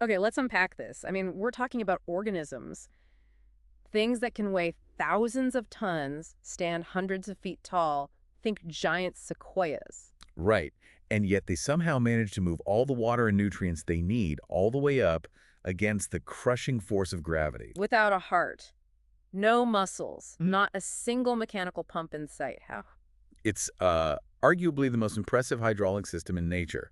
Okay, let's unpack this. I mean, we're talking about organisms, things that can weigh thousands of tons, stand hundreds of feet tall. Think giant sequoias. Right. And yet they somehow manage to move all the water and nutrients they need all the way up against the crushing force of gravity. Without a heart, no muscles, not a single mechanical pump in sight. How? It's arguably the most impressive hydraulic system in nature.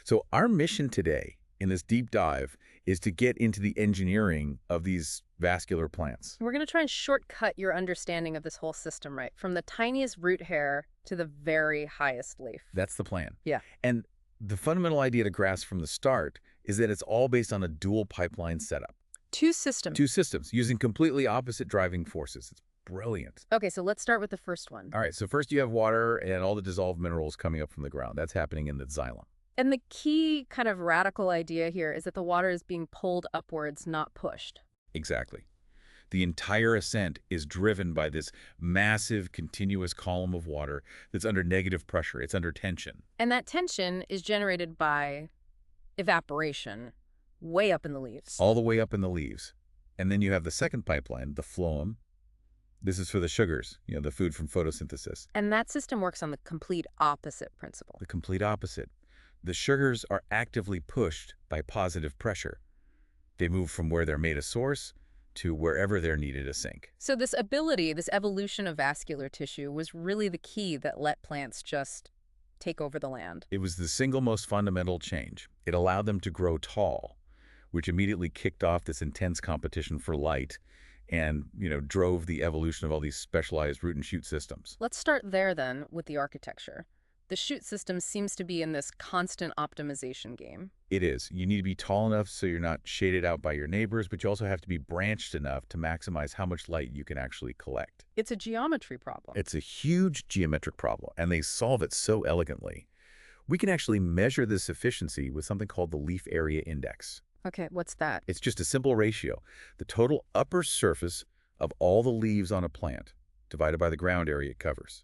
So our mission today in this deep dive is to get into the engineering of these vascular plants. We're going to try and shortcut your understanding of this whole system, right? From the tiniest root hair to the very highest leaf. That's the plan. Yeah. And the fundamental idea to grasp from the start is that it's all based on a dual pipeline setup. Two systems. Two systems using completely opposite driving forces. It's brilliant. Okay, so let's start with the first one. All right, so first you have water and all the dissolved minerals coming up from the ground. That's happening in the xylem. And the key kind of radical idea here is that the water is being pulled upwards, not pushed. Exactly. The entire ascent is driven by this massive, continuous column of water that's under negative pressure. It's under tension. And that tension is generated by evaporation way up in the leaves. All the way up in the leaves. And then you have the second pipeline, the phloem. This is for the sugars, the food from photosynthesis. And that system works on the complete opposite principle. The complete opposite. The sugars are actively pushed by positive pressure. They move from where they're made a source to wherever they're needed to sink. So this ability, this evolution of vascular tissue was really the key that let plants just take over the land. It was the single most fundamental change. It allowed them to grow tall, which immediately kicked off this intense competition for light and, drove the evolution of all these specialized root and shoot systems. Let's start there then with the architecture. The shoot system seems to be in this constant optimization game. It is. You need to be tall enough so you're not shaded out by your neighbors, but you also have to be branched enough to maximize how much light you can actually collect. It's a geometry problem. It's a huge geometric problem, and they solve it so elegantly. We can actually measure this efficiency with something called the leaf area index. Okay, what's that? It's just a simple ratio. The total upper surface of all the leaves on a plant divided by the ground area it covers.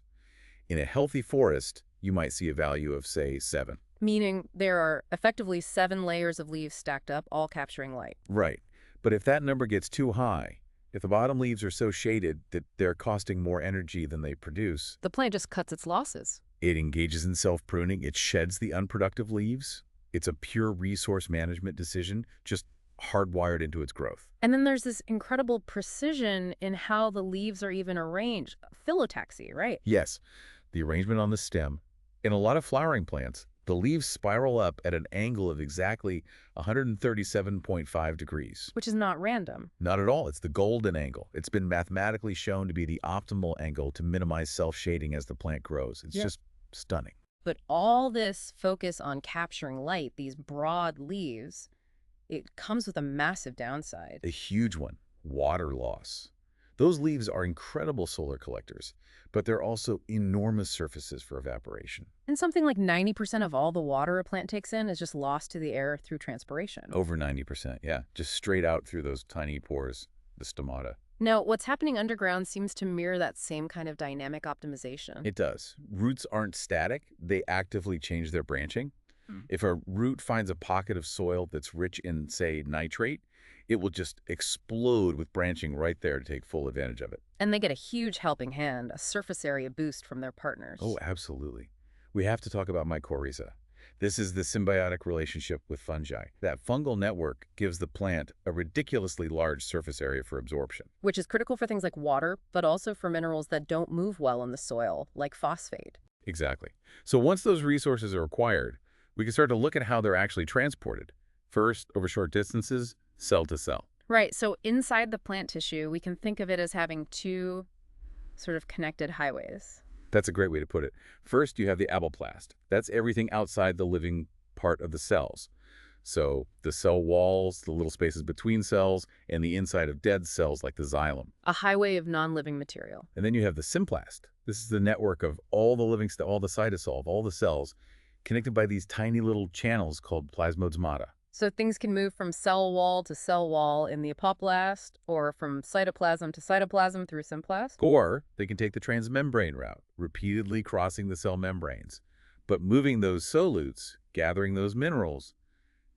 In a healthy forest, you might see a value of, say, 7. Meaning there are effectively 7 layers of leaves stacked up, all capturing light. Right. But if that number gets too high, if the bottom leaves are so shaded that they're costing more energy than they produce, the plant just cuts its losses. it engages in self-pruning, it sheds the unproductive leaves. It's a pure resource management decision, just hardwired into its growth. And then there's this incredible precision in how the leaves are even arranged. Phyllotaxy, right? Yes, the arrangement on the stem. In a lot of flowering plants, the leaves spiral up at an angle of exactly 137.5 degrees. Which is not random. Not at all. It's the golden angle. It's been mathematically shown to be the optimal angle to minimize self-shading as the plant grows. It's just stunning. But all this focus on capturing light, these broad leaves, it comes with a massive downside. A huge one, water loss. Those leaves are incredible solar collectors, but they're also enormous surfaces for evaporation. And something like 90% of all the water a plant takes in is just lost to the air through transpiration. Over 90%, yeah. Just straight out through those tiny pores, the stomata. Now, what's happening underground seems to mirror that same kind of dynamic optimization. It does. Roots aren't static. They actively change their branching. If a root finds a pocket of soil that's rich in, say, nitrate, it will just explode with branching right there to take full advantage of it. And they get a huge helping hand, a surface area boost from their partners. Oh, absolutely. We have to talk about mycorrhizae. This is the symbiotic relationship with fungi. That fungal network gives the plant a ridiculously large surface area for absorption. Which is critical for things like water, but also for minerals that don't move well in the soil, like phosphate. Exactly. So once those resources are acquired, we can start to look at how they're actually transported. First, over short distances, cell to cell. Right, so inside the plant tissue, we can think of it as having two sort of connected highways. That's a great way to put it. First, you have the apoplast. That's everything outside the living part of the cells. So the cell walls, the little spaces between cells, and the inside of dead cells like the xylem. A highway of non-living material. And then you have the symplast. This is the network of all the living stuff, all the cytosol, all the cells, connected by these tiny little channels called plasmodesmata. So things can move from cell wall to cell wall in the apoplast, or from cytoplasm to cytoplasm through symplast. Or they can take the transmembrane route, repeatedly crossing the cell membranes. But moving those solutes, gathering those minerals,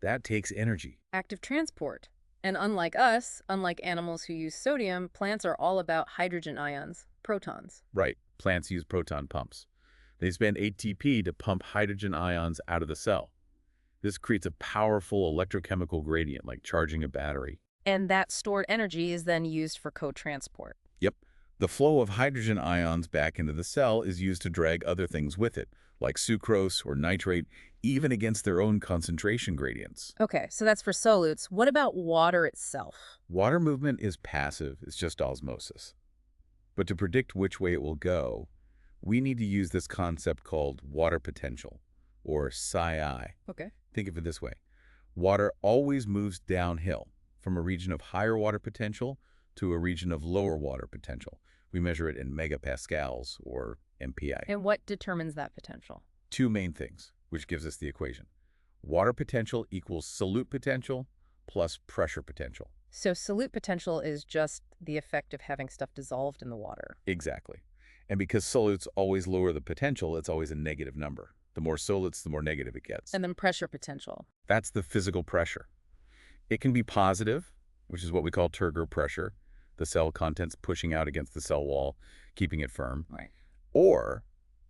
That takes energy. Active transport. And unlike us, unlike animals who use sodium, plants are all about hydrogen ions, protons. Right. Plants use proton pumps. They spend ATP to pump hydrogen ions out of the cell. This creates a powerful electrochemical gradient, like charging a battery. And that stored energy is then used for co-transport. Yep. The flow of hydrogen ions back into the cell is used to drag other things with it, like sucrose or nitrate, even against their own concentration gradients. Okay, so that's for solutes. What about water itself? Water movement is passive. It's just osmosis. But to predict which way it will go, we need to use this concept called water potential, or psi. Okay. Think of it this way. Water always moves downhill from a region of higher water potential to a region of lower water potential. We measure it in megapascals, or MPa. And what determines that potential? Two main things, which gives us the equation. Water potential equals solute potential plus pressure potential. So solute potential is just the effect of having stuff dissolved in the water. Exactly. And because solutes always lower the potential, it's always a negative number. The more solutes, the more negative it gets. And then pressure potential. That's the physical pressure. It can be positive, which is what we call turgor pressure, the cell contents pushing out against the cell wall, keeping it firm. Right. Or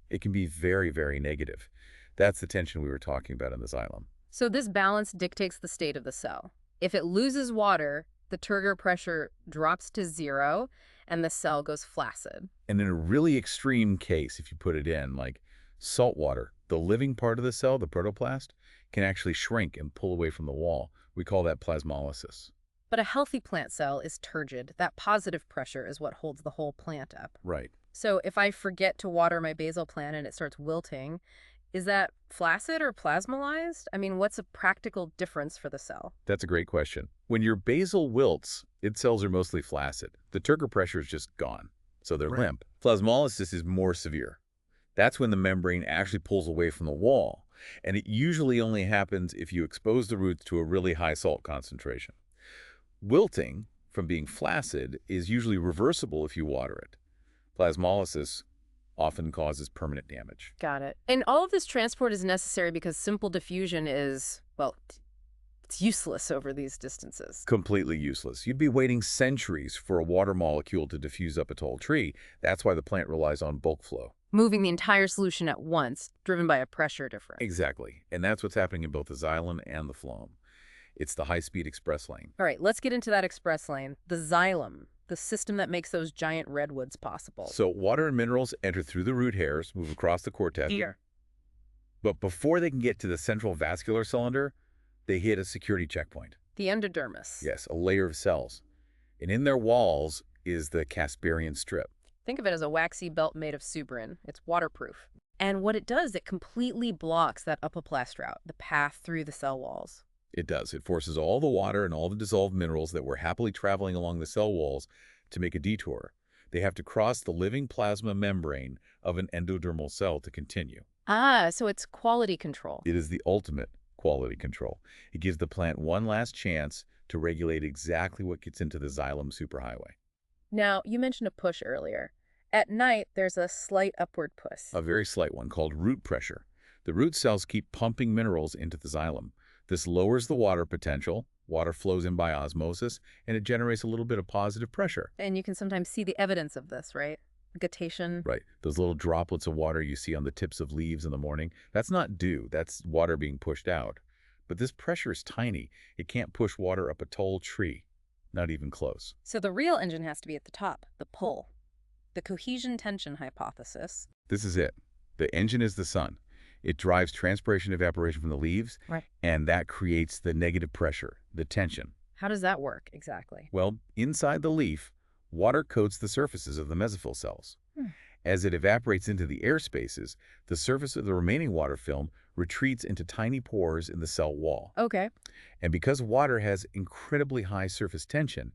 it can be very, very negative. That's the tension we were talking about in the xylem. So this balance dictates the state of the cell. If it loses water, the turgor pressure drops to 0 and the cell goes flaccid. And in a really extreme case, if you put it in, like salt water, the living part of the cell, the protoplast, can actually shrink and pull away from the wall. We call that plasmolysis. But a healthy plant cell is turgid. That positive pressure is what holds the whole plant up. Right. So if I forget to water my basil plant and it starts wilting, is that flaccid or plasmolyzed? I mean, what's a practical difference for the cell? That's a great question. When your basil wilts, its cells are mostly flaccid. The turgor pressure is just gone, so they're limp. Plasmolysis is more severe. That's when the membrane actually pulls away from the wall, and it usually only happens if you expose the roots to a really high salt concentration. Wilting, from being flaccid, is usually reversible if you water it. Plasmolysis often causes permanent damage. Got it. And all of this transport is necessary because simple diffusion is, well, it's useless over these distances. Completely useless. You'd be waiting centuries for a water molecule to diffuse up a tall tree. That's why the plant relies on bulk flow. Moving the entire solution at once, driven by a pressure difference. Exactly. And that's what's happening in both the xylem and the phloem. It's the high-speed express lane. All right, let's get into that express lane. The xylem, the system that makes those giant redwoods possible. So water and minerals enter through the root hairs, move across the cortex. Here. But before they can get to the central vascular cylinder, they hit a security checkpoint. The endodermis. Yes, a layer of cells. And in their walls is the Casparian strip. Think of it as a waxy belt made of suberin. It's waterproof. And what it does, it completely blocks that apoplast route, the path through the cell walls. It does. It forces all the water and all the dissolved minerals that were happily traveling along the cell walls to make a detour. They have to cross the living plasma membrane of an endodermal cell to continue. Ah, so it's quality control. It is the ultimate quality control. It gives the plant one last chance to regulate exactly what gets into the xylem superhighway. Now, you mentioned a push earlier. At night, there's a slight upward push. A very slight one called root pressure. The root cells keep pumping minerals into the xylem. This lowers the water potential, water flows in by osmosis, and it generates a little bit of positive pressure. And you can sometimes see the evidence of this, right? Guttation. Right. Those little droplets of water you see on the tips of leaves in the morning, that's not dew, that's water being pushed out. But this pressure is tiny. It can't push water up a tall tree, not even close. So the real engine has to be at the top, the pull. The cohesion tension hypothesis. This is it. The engine is the sun. It drives transpiration evaporation from the leaves, Right. and that creates the negative pressure, the tension. How does that work exactly? Well, inside the leaf, water coats the surfaces of the mesophyll cells. As it evaporates into the air spaces, the surface of the remaining water film retreats into tiny pores in the cell wall. Okay. And because water has incredibly high surface tension,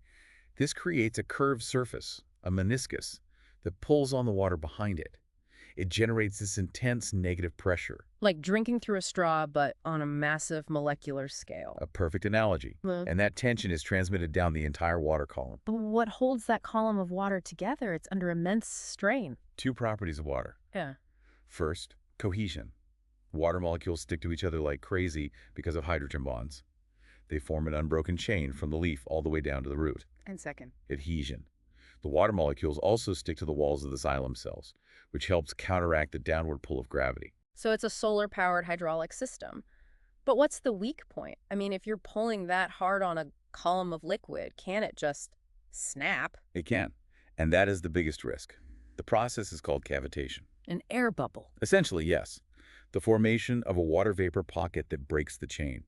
this creates a curved surface, a meniscus, that pulls on the water behind it. It generates this intense negative pressure. Like drinking through a straw, but on a massive molecular scale. A perfect analogy. And that tension is transmitted down the entire water column. But what holds that column of water together? It's under immense strain. Two properties of water. Yeah. First, cohesion. Water molecules stick to each other like crazy because of hydrogen bonds. They form an unbroken chain from the leaf all the way down to the root. And second. Adhesion. The water molecules also stick to the walls of the xylem cells, which helps counteract the downward pull of gravity. So it's a solar-powered hydraulic system. But what's the weak point? I mean, if you're pulling that hard on a column of liquid, can it just snap? It can, and that is the biggest risk. The process is called cavitation. An air bubble. Essentially, yes. The formation of a water vapor pocket that breaks the chain.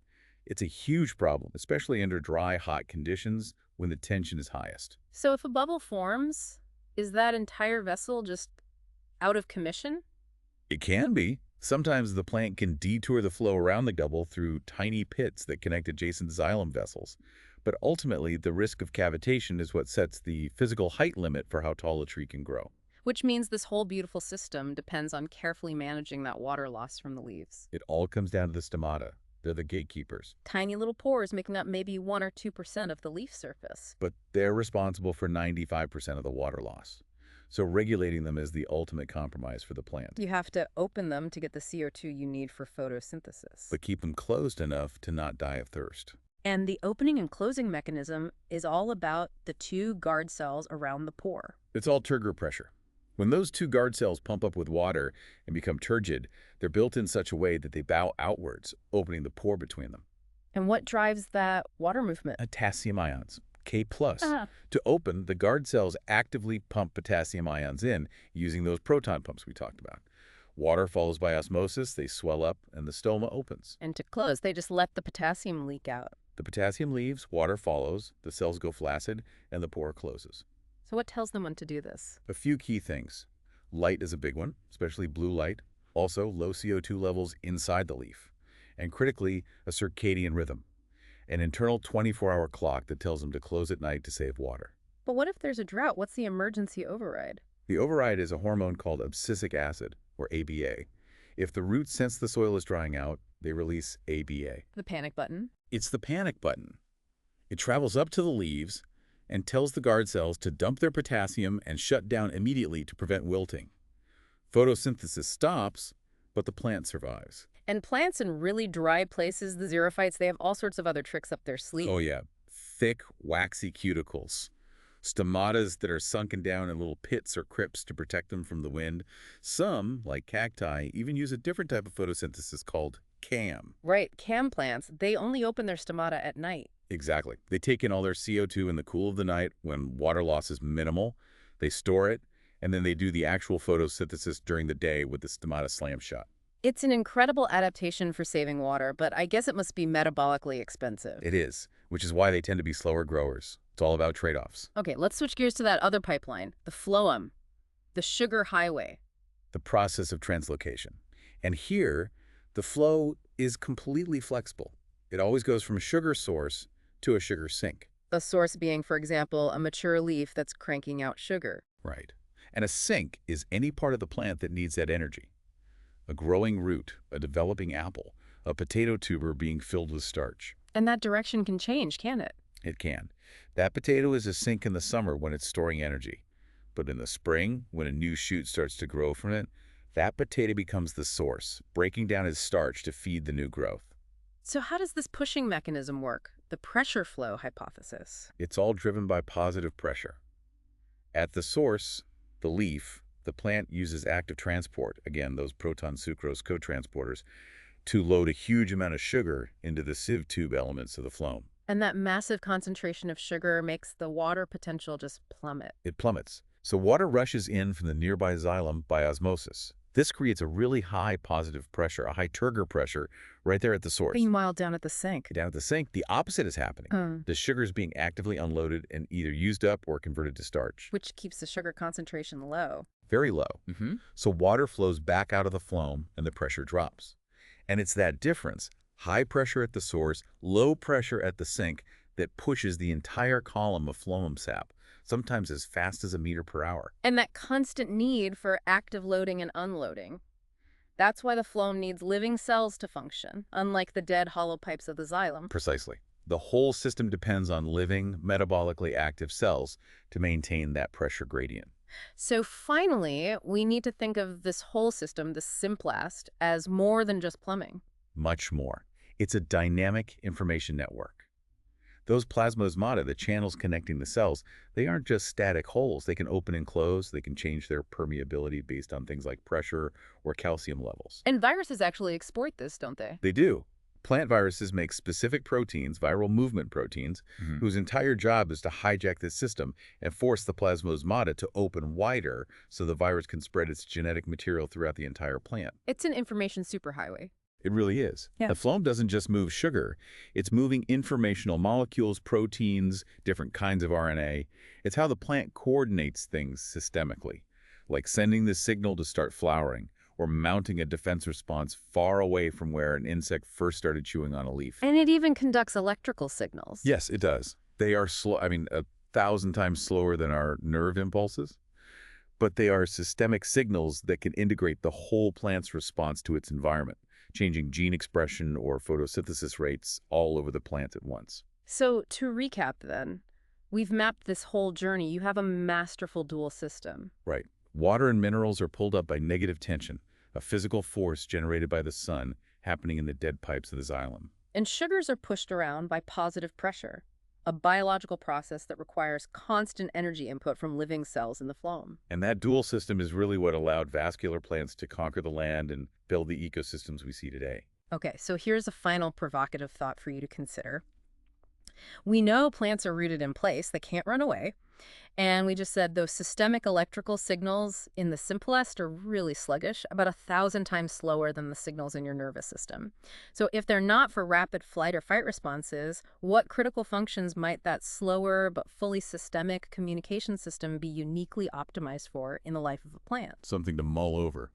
It's a huge problem, especially under dry, hot conditions when the tension is highest. So if a bubble forms, is that entire vessel just out of commission? It can be. Sometimes the plant can detour the flow around the bubble through tiny pits that connect adjacent xylem vessels. But ultimately, the risk of cavitation is what sets the physical height limit for how tall a tree can grow. Which means this whole beautiful system depends on carefully managing that water loss from the leaves. It all comes down to the stomata. They're the gatekeepers. Tiny little pores making up maybe 1 or 2% of the leaf surface. But they're responsible for 95% of the water loss. So regulating them is the ultimate compromise for the plant. You have to open them to get the CO2 you need for photosynthesis. But keep them closed enough to not die of thirst. And the opening and closing mechanism is all about the 2 guard cells around the pore. It's all turgor pressure. When those 2 guard cells pump up with water and become turgid, they're built in such a way that they bow outwards, opening the pore between them. And what drives that water movement? Potassium ions, K+. To open, the guard cells actively pump potassium ions in using those proton pumps we talked about. Water follows by osmosis, they swell up, and the stoma opens. And to close, they just let the potassium leak out. The potassium leaves, water follows, the cells go flaccid, and the pore closes. So what tells them when to do this? A few key things. Light is a big one, especially blue light. Also, low CO2 levels inside the leaf. And critically, a circadian rhythm. An internal 24-hour clock that tells them to close at night to save water. But what if there's a drought? What's the emergency override? The override is a hormone called abscisic acid, or ABA. If the roots sense the soil is drying out, they release ABA. The panic button? It's the panic button. It travels up to the leaves and tells the guard cells to dump their potassium and shut down immediately to prevent wilting. Photosynthesis stops, but the plant survives. And plants in really dry places, the xerophytes, they have all sorts of other tricks up their sleeve. Oh yeah, thick, waxy cuticles. Stomatas that are sunken down in little pits or crypts to protect them from the wind. Some, like cacti, even use a different type of photosynthesis called CAM. Right, cam plants, they only open their stomata at night. Exactly. They take in all their CO2 in the cool of the night when water loss is minimal. They store it, and then they do the actual photosynthesis during the day with the stomata slam shut. It's an incredible adaptation for saving water, but I guess it must be metabolically expensive. It is, which is why they tend to be slower growers. It's all about trade-offs. Okay, let's switch gears to that other pipeline, the phloem, the sugar highway. The process of translocation. And here, the flow is completely flexible. It always goes from a sugar source to a sugar sink. The source being, for example, a mature leaf that's cranking out sugar. Right. And a sink is any part of the plant that needs that energy. A growing root, a developing apple, a potato tuber being filled with starch. And that direction can change, can it? It can. That potato is a sink in the summer when it's storing energy. But in the spring, when a new shoot starts to grow from it, that potato becomes the source, breaking down its starch to feed the new growth. So how does this pushing mechanism work? The pressure flow hypothesis. It's all driven by positive pressure. At the source, the leaf, the plant uses active transport, again, those proton sucrose cotransporters, to load a huge amount of sugar into the sieve tube elements of the phloem. And that massive concentration of sugar makes the water potential just plummet. It plummets. So water rushes in from the nearby xylem by osmosis. This creates a really high positive pressure, a high turgor pressure, right there at the source. Meanwhile, down at the sink. Down at the sink, the opposite is happening. The sugar is being actively unloaded and either used up or converted to starch. Which keeps the sugar concentration low. Very low. So water flows back out of the phloem and the pressure drops. And it's that difference, high pressure at the source, low pressure at the sink, that pushes the entire column of phloem sap, sometimes as fast as a meter per hour. And that constant need for active loading and unloading. That's why the phloem needs living cells to function, unlike the dead hollow pipes of the xylem. Precisely. The whole system depends on living, metabolically active cells to maintain that pressure gradient. So finally, we need to think of this whole system, the Simplast, as more than just plumbing. Much more. It's a dynamic information network. Those plasmosmata, the channels connecting the cells, they aren't just static holes. They can open and close. They can change their permeability based on things like pressure or calcium levels. And viruses actually exploit this, don't they? They do. Plant viruses make specific proteins, viral movement proteins, whose entire job is to hijack this system and force the plasmosmata to open wider so the virus can spread its genetic material throughout the entire plant. It's an information superhighway. It really is. Yeah. The phloem doesn't just move sugar. It's moving informational molecules, proteins, different kinds of RNA. It's how the plant coordinates things systemically, like sending the signal to start flowering or mounting a defense response far away from where an insect first started chewing on a leaf. And it even conducts electrical signals. Yes, it does. They are slow, 1,000 times slower than our nerve impulses, but they are systemic signals that can integrate the whole plant's response to its environment, changing gene expression or photosynthesis rates all over the plant at once. So to recap then, we've mapped this whole journey. You have a masterful dual system. Right. Water and minerals are pulled up by negative tension, a physical force generated by the sun happening in the dead pipes of the xylem. And sugars are pushed around by positive pressure, a biological process that requires constant energy input from living cells in the phloem. And that dual system is really what allowed vascular plants to conquer the land and build the ecosystems we see today. Okay, so here's a final provocative thought for you to consider. We know plants are rooted in place, they can't run away. And we just said those systemic electrical signals in the simplest are really sluggish, about 1,000 times slower than the signals in your nervous system. So if they're not for rapid flight or fight responses, what critical functions might that slower but fully systemic communication system be uniquely optimized for in the life of a plant? Something to mull over.